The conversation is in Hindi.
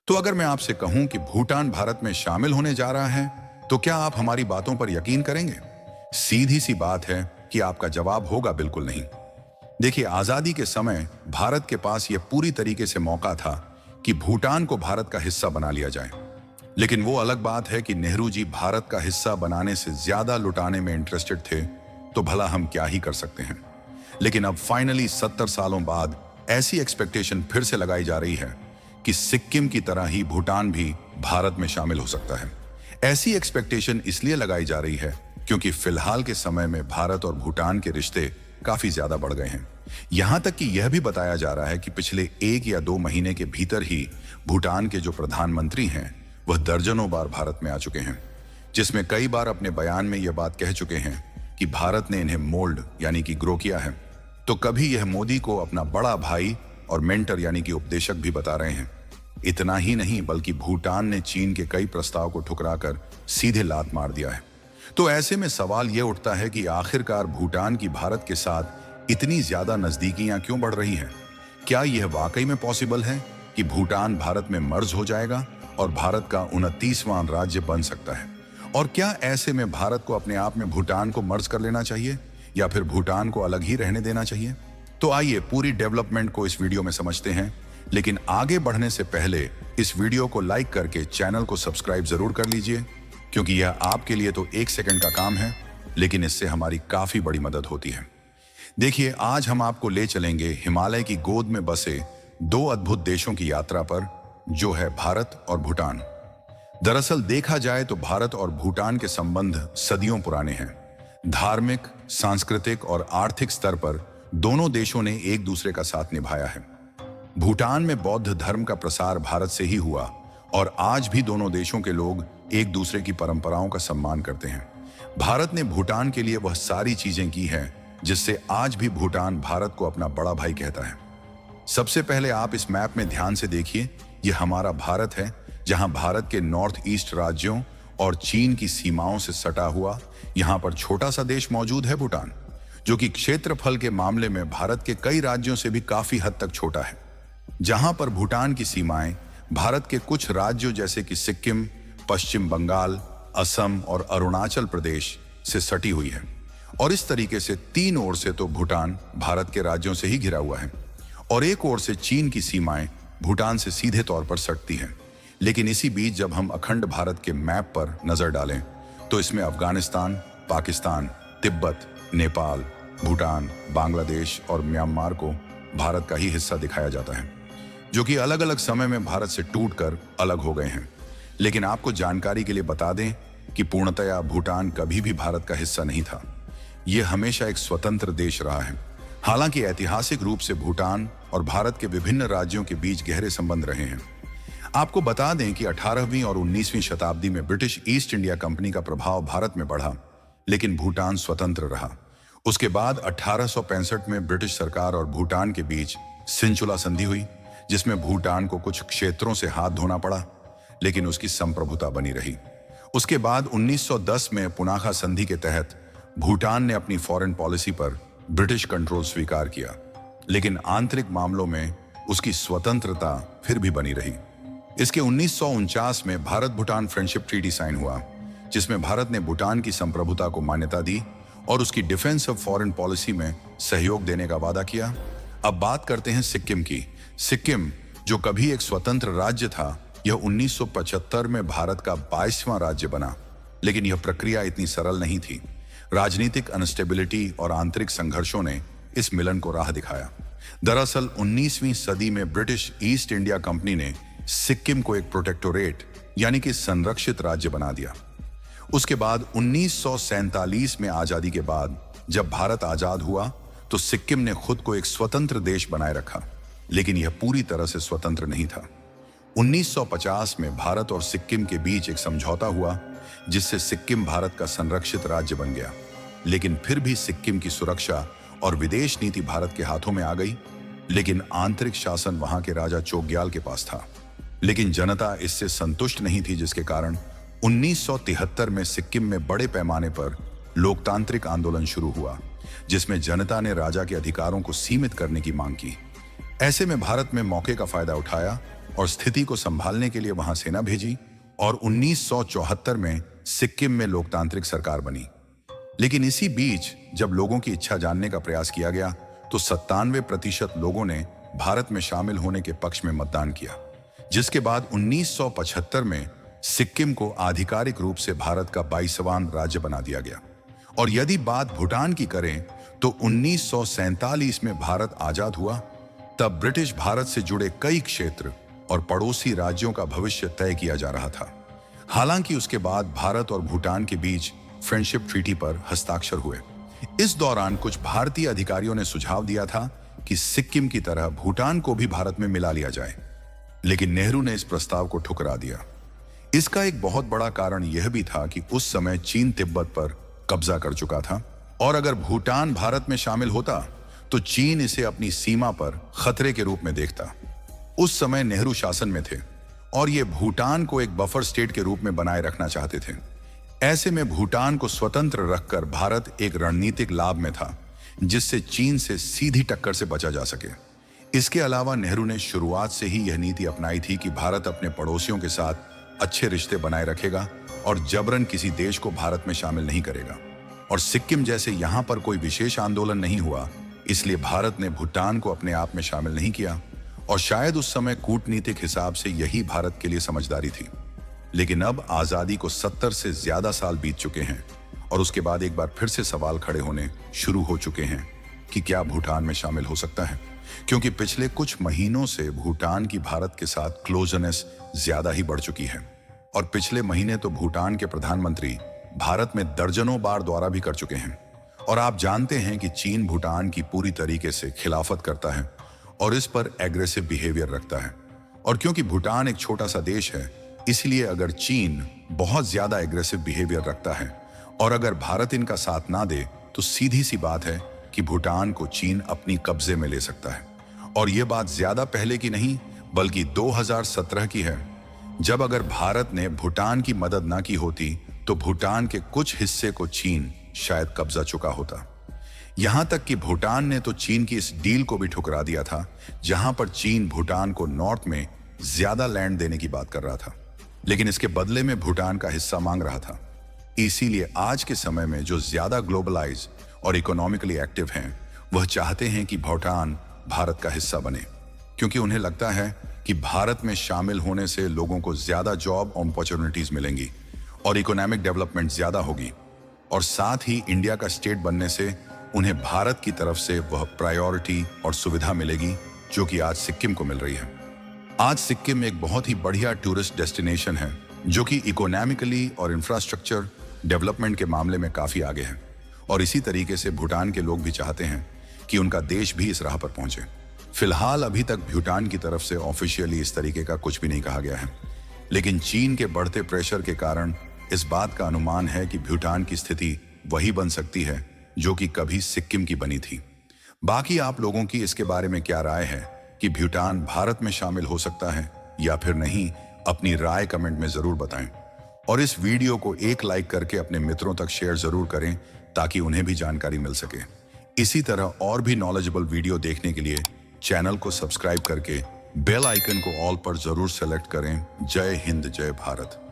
तो अगर मैं आपसे कहूं कि भूटान भारत में शामिल होने जा रहा है, तो क्या आप हमारी बातों पर यकीन करेंगे? सीधी सी बात है कि आपका जवाब होगा बिल्कुल नहीं। देखिए, आजादी के समय भारत के पास यह पूरी तरीके से मौका था कि भूटान को भारत का हिस्सा बना लिया जाए। लेकिन वो अलग बात है कि नेहरू जी भारत का हिस्सा बनाने से ज्यादा लुटाने में इंटरेस्टेड थे, तो भला हम क्या ही कर सकते हैं। लेकिन अब फाइनली 70 सालों बाद ऐसी एक्सपेक्टेशन फिर से लगाई जा रही है कि सिक्किम की तरह ही भूटान भी भारत में शामिल हो सकता है। ऐसी एक्सपेक्टेशन इसलिए लगाई जा रही है क्योंकि फिलहाल के समय में भारत और भूटान के रिश्ते काफी ज्यादा बढ़ गए हैं। यहां तक कि यह भी बताया जा रहा है कि पिछले 1 या 2 महीने के भीतर ही भूटान के जो प्रधानमंत्री हैं वह दर्जनों बार भारत में आ चुके हैं, जिसमें कई बार अपने बयान में यह बात कह चुके हैं कि भारत ने इन्हें मोल्ड यानी कि ग्रो किया है। तो कभी यह मोदी को अपना बड़ा भाई और मेंटर यानी कि उपदेशक भी बता रहे हैं। इतना ही नहीं, बल्कि भूटान ने चीन के कई प्रस्ताव को ठुकराकर सीधे लात मार दिया है। तो ऐसे में सवाल यह उठता है कि आखिरकार भूटान की भारत के साथ इतनी ज्यादा नजदीकियां क्यों बढ़ रही हैं? क्या यह वाकई में पॉसिबल है कि भूटान भारत में मर्ज हो जाएगा और भारत का 29वां राज्य बन सकता है? और क्या ऐसे में भारत को अपने आप में भूटान को मर्ज कर लेना चाहिए या फिर भूटान को अलग ही रहने देना चाहिए? तो आइए पूरी डेवलपमेंट को इस वीडियो में समझते हैं। लेकिन आगे बढ़ने से पहले इस वीडियो को लाइक करके चैनल को सब्सक्राइब जरूर कर लीजिए, क्योंकि यह आपके लिए तो 1 सेकंड का काम है, लेकिन इससे हमारी काफी बड़ी मदद होती है। देखिए, आज हम आपको ले चलेंगे हिमालय की गोद में बसे 2 अद्भुत देशों की यात्रा पर, जो है भारत और भूटान। दरअसल देखा जाए तो भारत और भूटान के संबंध सदियों पुराने हैं। धार्मिक, सांस्कृतिक और आर्थिक स्तर पर दोनों देशों ने एक दूसरे का साथ निभाया है। भूटान में बौद्ध धर्म का प्रसार भारत से ही हुआ और आज भी दोनों देशों के लोग एक दूसरे की परंपराओं का सम्मान करते हैं। भारत ने भूटान के लिए वह सारी चीजें की हैं जिससे आज भी भूटान भारत को अपना बड़ा भाई कहता है। सबसे पहले आप इस मैप में ध्यान से देखिए, यह हमारा भारत है, जहां भारत के नॉर्थ ईस्ट राज्यों और चीन की सीमाओं से सटा हुआ यहां पर छोटा सा देश मौजूद है भूटान, जो कि क्षेत्रफल के मामले में भारत के कई राज्यों से भी काफी हद तक छोटा है। जहां पर भूटान की सीमाएं भारत के कुछ राज्यों जैसे कि सिक्किम, पश्चिम बंगाल, असम और अरुणाचल प्रदेश से सटी हुई है। और इस तरीके से 3 ओर से तो भूटान भारत के राज्यों से ही घिरा हुआ है और एक ओर से चीन की सीमाएं भूटान से सीधे तौर पर सटती हैं। लेकिन इसी बीच जब हम अखंड भारत के मैप पर नजर डालें तो इसमें अफगानिस्तान, पाकिस्तान, तिब्बत, नेपाल, भूटान, बांग्लादेश और म्यांमार को भारत का ही हिस्सा दिखाया जाता है, जो कि अलग अलग समय में भारत से टूटकर अलग हो गए हैं। लेकिन आपको जानकारी के लिए बता दें कि पूर्णतया भूटान कभी भी भारत का हिस्सा नहीं था। यह हमेशा एक स्वतंत्र देश रहा है। हालांकि ऐतिहासिक रूप से भूटान और भारत के विभिन्न राज्यों के बीच गहरे संबंध रहे हैं। आपको बता दें कि 18वीं और 19वीं शताब्दी में ब्रिटिश ईस्ट इंडिया कंपनी का प्रभाव भारत में बढ़ा, लेकिन भूटान स्वतंत्र रहा। उसके बाद 1865 में ब्रिटिश सरकार और भूटान के बीच सिंचुला संधि हुई, जिसमें भूटान को कुछ क्षेत्रों से हाथ धोना पड़ा, लेकिन उसकी संप्रभुता बनी रही। उसके बाद 1910 में पुनाखा संधि के तहत भूटान ने अपनी फॉरेन पॉलिसी पर ब्रिटिश कंट्रोल स्वीकार किया, लेकिन आंतरिक मामलों में उसकी स्वतंत्रता फिर भी बनी रही। इसके 1949 में Bharat Bhutan friendship treaty sign हुआ, जिसमें भारत ने भूटान की संप्रभुता को मान्यता दी और उसकी डिफेंस ऑफ फॉरेन पॉलिसी में सहयोग देने का वादा किया। अब बात करते हैं सिक्किम की। सिक्किम, जो कभी एक स्वतंत्र राज्य था, यह 1975 में भारत का 22वां राज्य बना, लेकिन यह प्रक्रिया इतनी सरल नहीं थी। राजनीतिक अनस्टेबिलिटी और आंतरिक संघर्षों ने इस मिलन को राह दिखाया। दरअसल 19वीं सदी में ब्रिटिश ईस्ट इंडिया कंपनी ने सिक्किम को एक प्रोटेक्टोरेट यानी कि संरक्षित राज्य बना दिया। उसके बाद 1947 में आजादी के बाद जब भारत आजाद हुआ तो सिक्किम ने खुद को एक स्वतंत्र देश बनाए रखा, लेकिन यह पूरी तरह से स्वतंत्र नहीं था। 1950 में भारत और सिक्किम के बीच एक समझौता हुआ, जिससे सिक्किम भारत का संरक्षित राज्य बन गया। लेकिन फिर भी सिक्किम की सुरक्षा और विदेश नीति भारत के हाथों में आ गई, लेकिन आंतरिक शासन वहां के राजा चोग्याल के पास था। लेकिन जनता इससे संतुष्ट नहीं थी, जिसके कारण 1973 में सिक्किम में बड़े पैमाने पर लोकतांत्रिक आंदोलन शुरू हुआ, जिसमें जनता ने राजा के अधिकारों को सीमित करने की मांग की। ऐसे में भारत में मौके का फायदा उठाया और स्थिति को संभालने के लिए वहां सेना भेजी और 1974 में सिक्किम में लोकतांत्रिक सरकार बनी। लेकिन इसी बीच जब लोगों की इच्छा जानने का प्रयास किया गया तो 97% लोगों ने भारत में शामिल होने के पक्ष में मतदान किया, जिसके बाद 1975 में सिक्किम को आधिकारिक रूप से भारत का 22वां राज्य बना दिया गया। और यदि बात भूटान की करें तो 1947 में भारत आजाद हुआ। तब ब्रिटिश भारत से जुड़े कई क्षेत्र और पड़ोसी राज्यों का भविष्य तय किया जा रहा था। हालांकि उसके बाद भारत और भूटान के बीच फ्रेंडशिप ट्रीटी पर हस्ताक्षर हुए। इस दौरान कुछ भारतीय अधिकारियों ने सुझाव दिया था कि सिक्किम की तरह भूटान को भी भारत में मिला लिया जाए, लेकिन नेहरू ने इस प्रस्ताव को ठुकरा दिया। इसका एक बहुत बड़ा कारण यह भी था कि उस समय चीन तिब्बत पर कब्जा कर चुका था और अगर भूटान भारत में शामिल होता तो चीन इसे अपनी सीमा पर खतरे के रूप में देखता। उस समय नेहरू शासन में थे और ये भूटान को एक बफर स्टेट के रूप में बनाए रखना चाहते थे। ऐसे में भूटान को स्वतंत्र रखकर भारत एक रणनीतिक लाभ में था जिससे चीन से सीधी टक्कर से बचा जा सके। इसके अलावा नेहरू ने शुरुआत से ही यह नीति अपनाई थी कि भारत अपने पड़ोसियों के साथ अच्छे रिश्ते बनाए रखेगा और जबरन किसी देश को भारत में शामिल नहीं करेगा। और सिक्किम जैसे यहाँ पर कोई विशेष आंदोलन नहीं हुआ, इसलिए भारत ने भूटान को अपने आप में शामिल नहीं किया और शायद उस समय कूटनीतिक हिसाब से यही भारत के लिए समझदारी थी। लेकिन अब आजादी को 70 से ज्यादा साल बीत चुके हैं और उसके बाद एक बार फिर से सवाल खड़े होने शुरू हो चुके हैं कि क्या भूटान में शामिल हो सकता है, क्योंकि पिछले कुछ महीनों से भूटान की भारत के साथ क्लोजनेस ज्यादा ही बढ़ चुकी है। और पिछले महीने तो भूटान के प्रधानमंत्री भारत में दर्जनों बार दौरा भी कर चुके हैं। और आप जानते हैं कि चीन भूटान की पूरी tरीके से खिलाफत करता है और इस पर एग्रेसिव बिहेवियर रखता है। और क्योंकि भूटान एक छोटा सा देश है, इसलिए अगर चीन बहुत ज्यादा एग्रेसिव बिहेवियर रखता है और अगर भारत इनका साथ ना दे तो सीधी सी बात है कि भूटान को चीन अपनी कब्जे में ले सकता है। और यह बात ज्यादा पहले की नहीं बल्कि 2017 की है, जब अगर भारत ने भूटान की मदद ना की होती तो भूटान के कुछ हिस्से को चीन शायद कब्जा चुका होता। यहां तक कि भूटान ने तो चीन की इस डील को भी ठुकरा दिया था, जहां पर चीन भूटान को नॉर्थ में ज्यादा लैंड देने की बात कर रहा था, लेकिन इसके बदले में भूटान का हिस्सा मांग रहा था। इसीलिए आज के समय में जो ज्यादा ग्लोबलाइज और इकोनॉमिकली एक्टिव हैं, वह चाहते हैं कि भूटान भारत का हिस्सा बने, क्योंकि उन्हें लगता है कि भारत में शामिल होने से लोगों को ज्यादा जॉब अपॉर्चुनिटीज मिलेंगी और इकोनॉमिक डेवलपमेंट ज्यादा होगी। और साथ ही इंडिया का स्टेट बनने से उन्हें भारत की तरफ से वह प्रायोरिटी और सुविधा मिलेगी जो कि आज सिक्किम को मिल रही है। आज सिक्किम एक बहुत ही बढ़िया टूरिस्ट डेस्टिनेशन है जो कि इकोनॉमिकली और इंफ्रास्ट्रक्चर डेवलपमेंट के मामले में काफी आगे है। और इसी तरीके से भूटान के लोग भी चाहते हैं कि उनका देश भी इस राह पर पहुंचे। फिलहाल अभी तक भूटान की तरफ से ऑफिशियली इस तरीके का कुछ भी नहीं कहा गया है, लेकिन चीन के बढ़ते प्रेशर के कारण इस बात का अनुमान है कि भूटान की स्थिति वही बन सकती है जो कि कभी सिक्किम की बनी थी। बाकी आप लोगों की इसके बारे में क्या राय है कि भूटान भारत में शामिल हो सकता है या फिर नहीं, अपनी राय कमेंट में जरूर बताएं। और इस वीडियो को एक लाइक करके अपने मित्रों तक शेयर जरूर करें ताकि उन्हें भी जानकारी मिल सके। इसी तरह और भी नॉलेजेबल वीडियो देखने के लिए चैनल को सब्सक्राइब करके बेल आइकन को ऑल पर जरूर सेलेक्ट करें। जय हिंद, जय भारत।